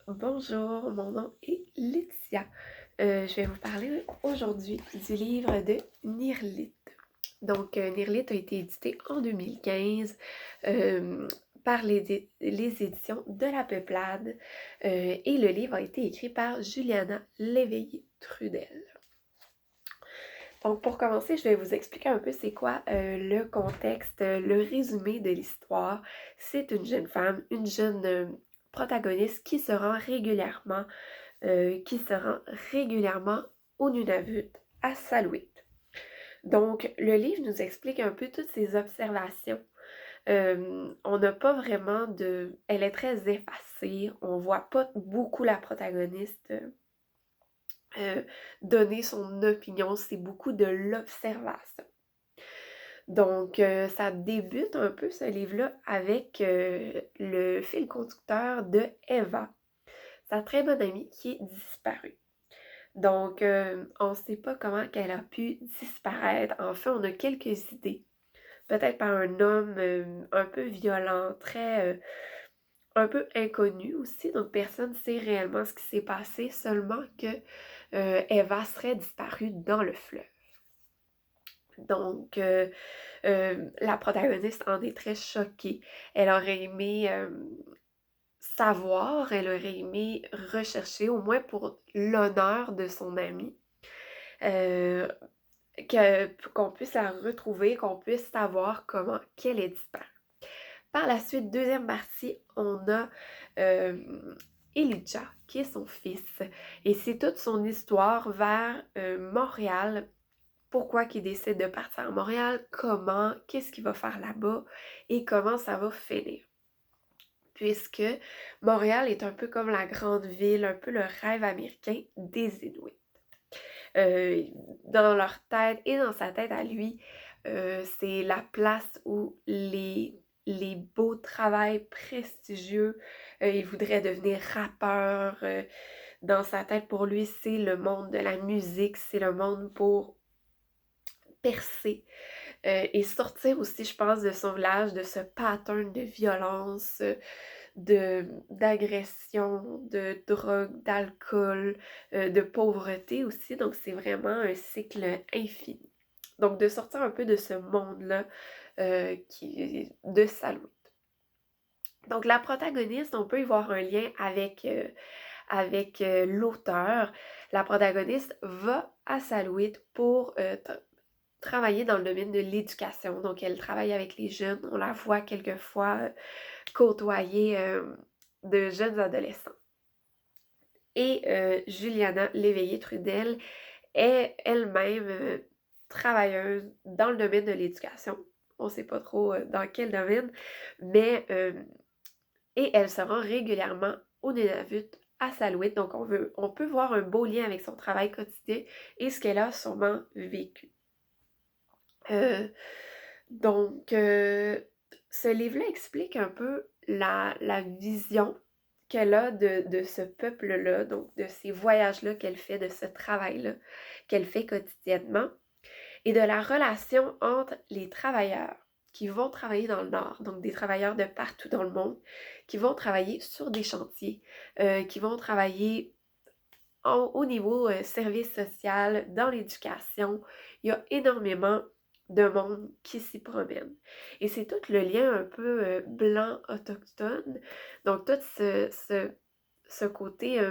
Bonjour, mon nom est Laetitia. Je vais vous parler aujourd'hui du livre de Nirlit. Donc, Nirlit a été édité en 2015 euh, par les éditions de La Peuplade et le livre a été écrit par Juliana Léveillé-Trudel. Donc, pour commencer, je vais vous expliquer un peu c'est quoi le contexte, le résumé de l'histoire. C'est une jeune femme, une jeune protagoniste qui se rend régulièrement au Nunavut, à Salouit. Donc, le livre nous explique un peu toutes ces observations. On n'a pas vraiment de... Elle est très effacée, on voit pas beaucoup la protagoniste euh, donner son opinion, c'est beaucoup de l'observation. Donc, ça débute un peu ce livre-là avec le fil conducteur de Eva, sa très bonne amie qui est disparue. Donc, on ne sait pas comment qu'elle a pu disparaître. En fait, on a quelques idées. Peut-être par un homme un peu violent, un peu inconnu aussi. Donc, personne ne sait réellement ce qui s'est passé, seulement que Eva serait disparue dans le fleuve. Donc, la protagoniste en est très choquée. Elle aurait aimé savoir, elle aurait aimé rechercher, au moins pour l'honneur de son amie, euh, qu'on puisse la retrouver, qu'on puisse savoir comment qu'elle est disparue. Par la suite, deuxième partie, on a Elijah, qui est son fils. Et c'est toute son histoire vers Montréal. Pourquoi qu'il décide de partir à Montréal, comment, qu'est-ce qu'il va faire là-bas et comment ça va finir. Puisque Montréal est un peu comme la grande ville, un peu le rêve américain des Inuits. Euh, dans leur tête et dans sa tête à lui, c'est la place où les beaux travails prestigieux, il voudrait devenir rappeur. Dans sa tête, pour lui, c'est le monde de la musique, c'est le monde pour percer et sortir aussi, je pense, de son village, de ce pattern de violence, d'agression, de drogue, d'alcool, de pauvreté aussi. Donc, c'est vraiment un cycle infini. Donc, de sortir un peu de ce monde-là de Salouit. Donc, la protagoniste, on peut y voir un lien avec l'auteur. La protagoniste va à Salouit pour travailler dans le domaine de l'éducation. Donc, elle travaille avec les jeunes. On la voit quelquefois côtoyer de jeunes adolescents. Et Juliana Léveillé-Trudel est elle-même travailleuse dans le domaine de l'éducation. On ne sait pas trop dans quel domaine, mais et elle se rend régulièrement au Nunavut, à Salouit. Donc, on peut voir un beau lien avec son travail quotidien et ce qu'elle a sûrement vécu. Donc, ce livre-là explique un peu la vision qu'elle a de ce peuple-là, donc de ces voyages-là qu'elle fait, de ce travail-là qu'elle fait quotidiennement, et de la relation entre les travailleurs qui vont travailler dans le Nord, donc des travailleurs de partout dans le monde, qui vont travailler sur des chantiers, qui vont travailler au niveau service social, dans l'éducation. Il y a énormément de monde qui s'y promène. Et c'est tout le lien un peu blanc autochtone. Donc tout ce côté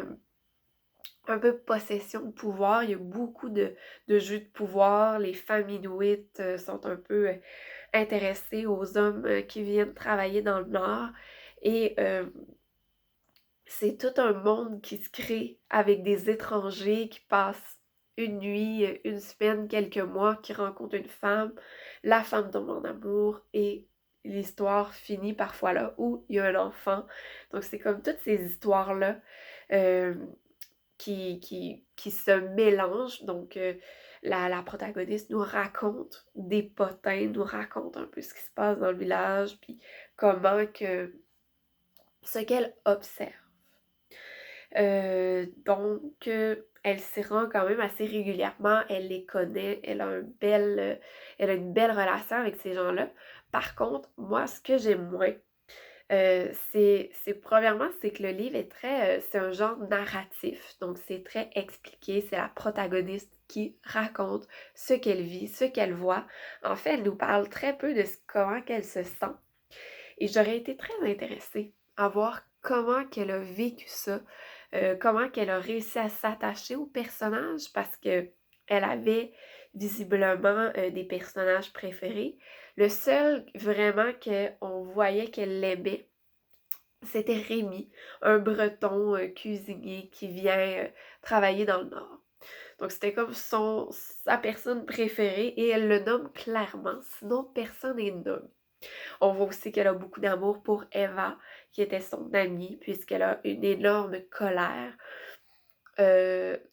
un peu possession de pouvoir. Il y a beaucoup de jeux de pouvoir. Les femmes inuites sont un peu intéressées aux hommes qui viennent travailler dans le Nord. Et c'est tout un monde qui se crée avec des étrangers qui passent une nuit, une semaine, quelques mois, qui rencontrent une femme, la femme tombe en amour et l'histoire finit parfois là où il y a un enfant. Donc c'est comme toutes ces histoires-là euh, qui se mélangent. Donc la protagoniste nous raconte des potins, nous raconte un peu ce qui se passe dans le village, puis comment que ce qu'elle observe. Donc, elle s'y rend quand même assez régulièrement, elle les connaît, elle a une belle relation avec ces gens-là. Par contre, moi, ce que j'aime moins, Premièrement, c'est que le livre est très, c'est un genre narratif, donc c'est très expliqué, c'est la protagoniste qui raconte ce qu'elle vit, ce qu'elle voit. En fait, elle nous parle très peu de comment qu'elle se sent. Et j'aurais été très intéressée à voir comment qu'elle a vécu ça, comment qu'elle a réussi à s'attacher au personnage parce que elle avait visiblement des personnages préférés. Le seul vraiment qu'on voyait qu'elle l'aimait, c'était Rémi, un breton cuisinier qui vient travailler dans le Nord. Donc c'était comme sa personne préférée et elle le nomme clairement, sinon personne n'est nommé. On voit aussi qu'elle a beaucoup d'amour pour Eva, qui était son amie, puisqu'elle a une énorme colère.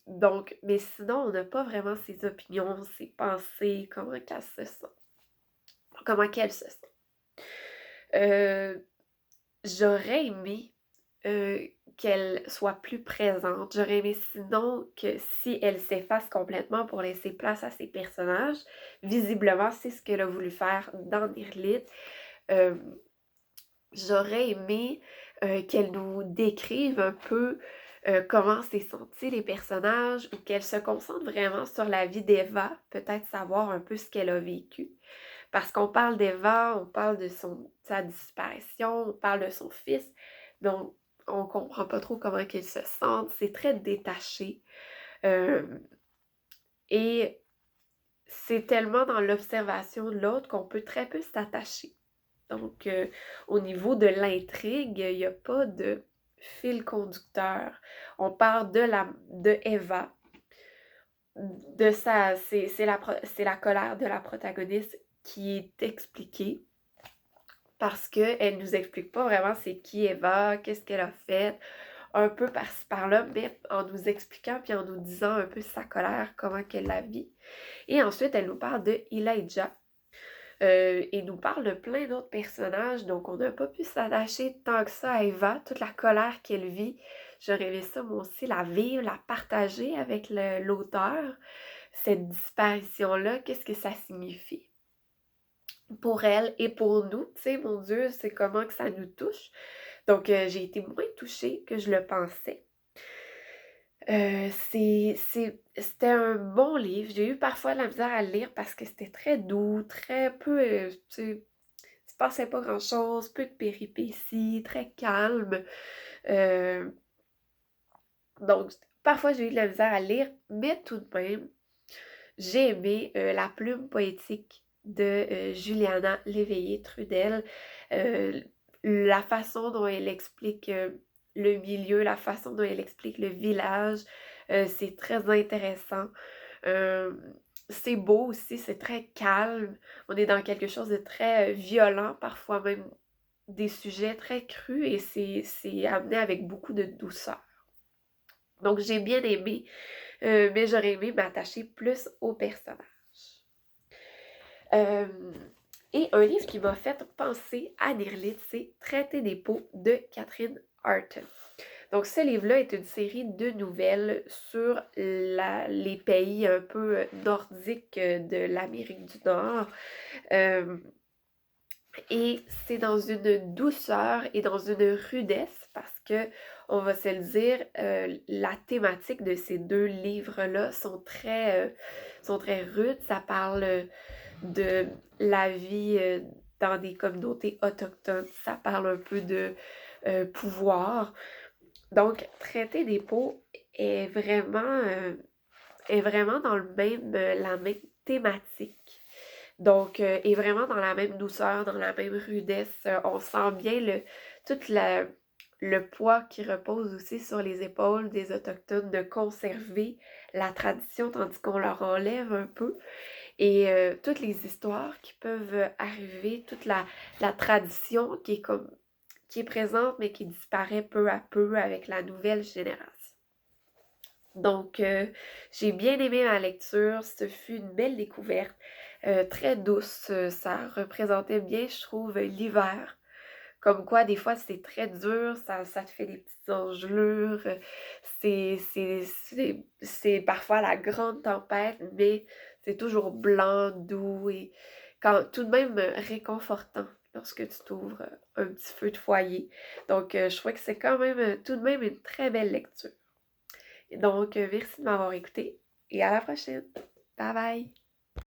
Donc, mais sinon, on n'a pas vraiment ses opinions, ses pensées, comment qu'elle se sent. Euh, J'aurais aimé qu'elle soit plus présente. J'aurais aimé sinon que si elle s'efface complètement pour laisser place à ses personnages, visiblement, c'est ce qu'elle a voulu faire dans Nirlit. Euh, J'aurais aimé qu'elle nous décrive un peu comment s'est senti les personnages ou qu'elle se concentre vraiment sur la vie d'Eva, peut-être savoir un peu ce qu'elle a vécu. Parce qu'on parle d'Eva, on parle de sa disparition, on parle de son fils, donc on comprend pas trop comment qu'elle se sent, c'est très détaché. Euh, et c'est tellement dans l'observation de l'autre qu'on peut très peu s'attacher. Donc, au niveau de l'intrigue, il n'y a pas de fil conducteur. On parle de Eva, c'est la colère de la protagoniste qui est expliquée parce qu'elle nous explique pas vraiment c'est qui Eva, qu'est-ce qu'elle a fait, un peu par-ci par-là, mais en nous expliquant puis en nous disant un peu sa colère, comment qu'elle la vit. Et ensuite, elle nous parle de Elijah, et nous parle de plein d'autres personnages, donc on n'a pas pu s'attacher tant que ça à Eva, toute la colère qu'elle vit. J'aurais aimé ça, moi aussi, la vivre, la partager avec l'auteur. Cette disparition-là, qu'est-ce que ça signifie pour elle et pour nous? Tu sais, mon Dieu, c'est comment que ça nous touche. Donc, j'ai été moins touchée que je le pensais. C'était un bon livre. J'ai eu parfois de la misère à le lire parce que c'était très doux, très peu, tu sais, il se passait pas grand-chose, peu de péripéties, très calme. Euh, donc, parfois j'ai eu de la misère à le lire, mais tout de même, j'ai aimé la plume poétique de Juliana Léveillé-Trudel, euh, la façon dont elle explique le milieu, la façon dont elle explique le village, c'est très intéressant. Euh, c'est beau aussi, c'est très calme. On est dans quelque chose de très violent, parfois même des sujets très crus et c'est amené avec beaucoup de douceur. Donc j'ai bien aimé, mais j'aurais aimé m'attacher plus aux personnages. Euh, et un livre qui m'a fait penser à Nirlit, c'est Traité des peaux de Catherine Arton. Donc, ce livre-là est une série de nouvelles sur les pays un peu nordiques de l'Amérique du Nord. Euh, et c'est dans une douceur et dans une rudesse parce que, on va se le dire, la thématique de ces deux livres-là sont très rudes. Ça parle de la vie dans des communautés autochtones. Ça parle un peu de pouvoir. Donc, Traité des peaux est vraiment dans la même thématique. Donc, est vraiment dans la même douceur, dans la même rudesse. On sent bien le poids qui repose aussi sur les épaules des Autochtones de conserver la tradition tandis qu'on leur enlève un peu. Et toutes les histoires qui peuvent arriver, la tradition qui est présente mais qui disparaît peu à peu avec la nouvelle génération. Donc, j'ai bien aimé ma lecture, ce fut une belle découverte, très douce, ça représentait bien, je trouve, l'hiver. Comme quoi, des fois, c'est très dur, ça te fait des petites engelures, c'est parfois la grande tempête, mais c'est toujours blanc, doux et tout de même réconfortant lorsque tu t'ouvres un petit feu de foyer. Donc, je trouvais que c'est quand même tout de même une très belle lecture. Et donc, merci de m'avoir écouté et à la prochaine. Bye bye!